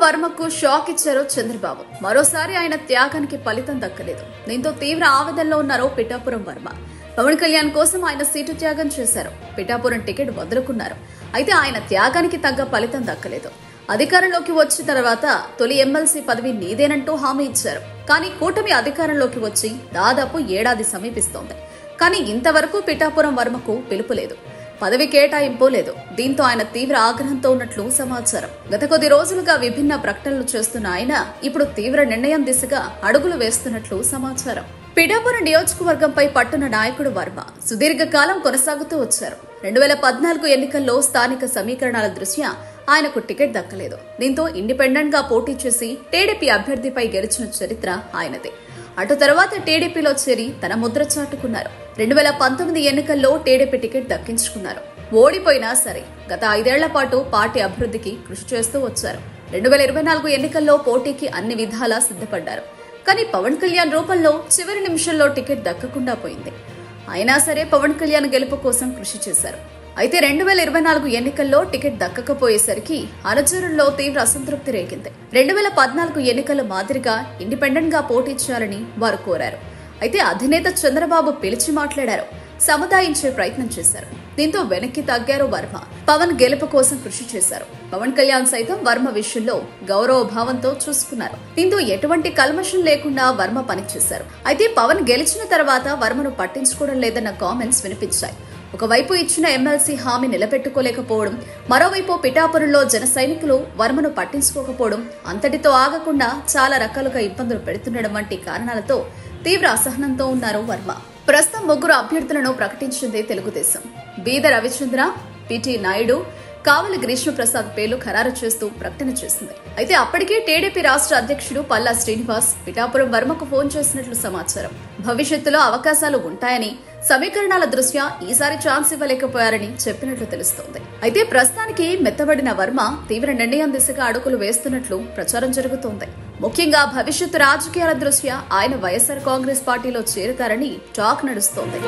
వర్మకు shock ఇచ్చారు చంద్రబాబు. మరోసారి ఆయన త్యాగానికి ఫలితం దక్కలేదు. దీంతో తీవ్ర ఆవేదనలో ఉన్నారు పిఠాపురం వర్మ. పవన్ కళ్యాణ్ కోసం ఆయన సీటు త్యాగం చేశారు. పిఠాపురం టికెట్ వదులుకున్నారు. అయితే ఆయన త్యాగానికి తగ్గ ఫలితం దక్కలేదు. అధికారంలోకి వచ్చిన తర్వాత తొలి ఎమ్మెల్సీ పదవి నీదేనంటూ హామీ ఇచ్చారు. కానీ కూటమి అధికారంలోకి వచ్చి దాదాపు ఏడాది సమీపిస్తోంది. కానీ ఇంతవరకు పిఠాపురం వర్మకు పిలుపు లేదు, పదవి కేటాయింపు లేదు. దీంతో ఆయన తీవ్ర ఆగ్రహంతో ఉన్నట్లు సమాచారం. గత కొద్ది రోజులుగా విభిన్న ప్రకటనలు చేస్తున్న ఆయన ఇప్పుడు తీవ్ర నిర్ణయం దిశగా అడుగులు వేస్తున్నట్లు సమాచారం. పిఠాపురం నియోజకవర్గంపై పట్టున నాయకుడు వర్మ సుదీర్ఘకాలం కొనసాగుతూ వచ్చారు. 2014 ఎన్నికల్లో స్థానిక సమీకరణాల దృష్ట్యా ఆయనకు టికెట్ దక్కలేదు. దీంతో ఇండిపెండెంట్ గా పోటీ చేసి టీడీపీ అభ్యర్థిపై గెలిచిన చరిత్ర ఆయనదే. అటు తర్వాత టీడీపీలో చేరి తన ముద్ర చాటుకున్నారు. 2019 ఎన్నికల్లో టీడీపీ టికెట్ దక్కించుకున్నారు. ఓడిపోయినా సరే గత 5 ఏళ్ల పాటు పార్టీ అభివృద్ధికి కృషి చేస్తూ వచ్చారు. 2024 ఎన్నికల్లో పోటీకి అన్ని విధాలా సిద్ధపడ్డారు. కానీ పవన్ కళ్యాణ్ రూపంలో చివరి నిమిషంలో టికెట్ దక్కకుండా పోయింది. అయినా సరే పవన్ కళ్యాణ్ గెలుపు కోసం కృషి చేశారు. అయితే 2024 ఎన్నికల్లో టికెట్ దక్కకపోయేసరికి అనుచరుల్లో తీవ్ర అసంతృప్తి రేగింది. 2014 ఎన్నికల మాదిరిగా ఇండిపెండెంట్ గా పోటీ చేయాలని వారు కోరారు. అయితే అధినేత చంద్రబాబు పిలిచి మాట్లాడారు, సముదాయించే ప్రయత్నం చేశారు. దీంతో వెనక్కి తగ్గారు వర్మ. పవన్ గెలుపు కోసం కృషి చేశారు. పవన్ కళ్యాణ్ సైతం వర్మ విషయంలో గౌరవ భావంతో చూసుకున్నారు. దీంతో ఎటువంటి కల్మషం లేకుండా వర్మ పనిచేశారు. అయితే పవన్ గెలిచిన తర్వాత వర్మను పట్టించుకోవడం లేదన్న కామెంట్స్ వినిపించాయి. ఒకవైపు ఇచ్చిన ఎమ్మెల్సీ హామీ నిలబెట్టుకోలేకపోవడం, మరోవైపు పిఠాపురంలో జన సైనికులు వర్మను పట్టించుకోకపోవడం, అంతటితో ఆగకుండా చాలా రకాలుగా ఇబ్బందులు పెడుతుండడం వంటి కారణాలతో తీవ్ర అసహనంతో ఉన్నారు వర్మ. ప్రస్తుతం 3 అభ్యర్థులను ప్రకటించింది తెలుగుదేశం. బీద రవిచంద్ర, పిటి నాయుడు, కావలి గ్రీష్మప్రసాద్ పేర్లు ఖరారు చేస్తూ ప్రకటన చేసింది. అయితే అప్పటికే టీడీపీ రాష్ట్ర అధ్యక్షుడు పల్లా శ్రీనివాస్ పిఠాపురం వర్మకు ఫోన్ చేసినట్లు సమాచారం. భవిష్యత్తులో అవకాశాలు ఉంటాయని, సమీకరణాల దృష్ట్యా ఈసారి ఛాన్స్ ఇవ్వలేకపోయారని చెప్పినట్లు తెలుస్తోంది. అయితే ప్రస్తుతానికి మెత్తబడిన వర్మ తీవ్ర నిర్ణయం దిశగా అడుగులు వేస్తున్నట్లు ప్రచారం జరుగుతోంది. ముఖ్యంగా భవిష్యత్తు రాజకీయాల దృష్ట్యా ఆయన వైఎస్ఆర్ కాంగ్రెస్ పార్టీలో చేరుతారని టాక్ నడుస్తోంది.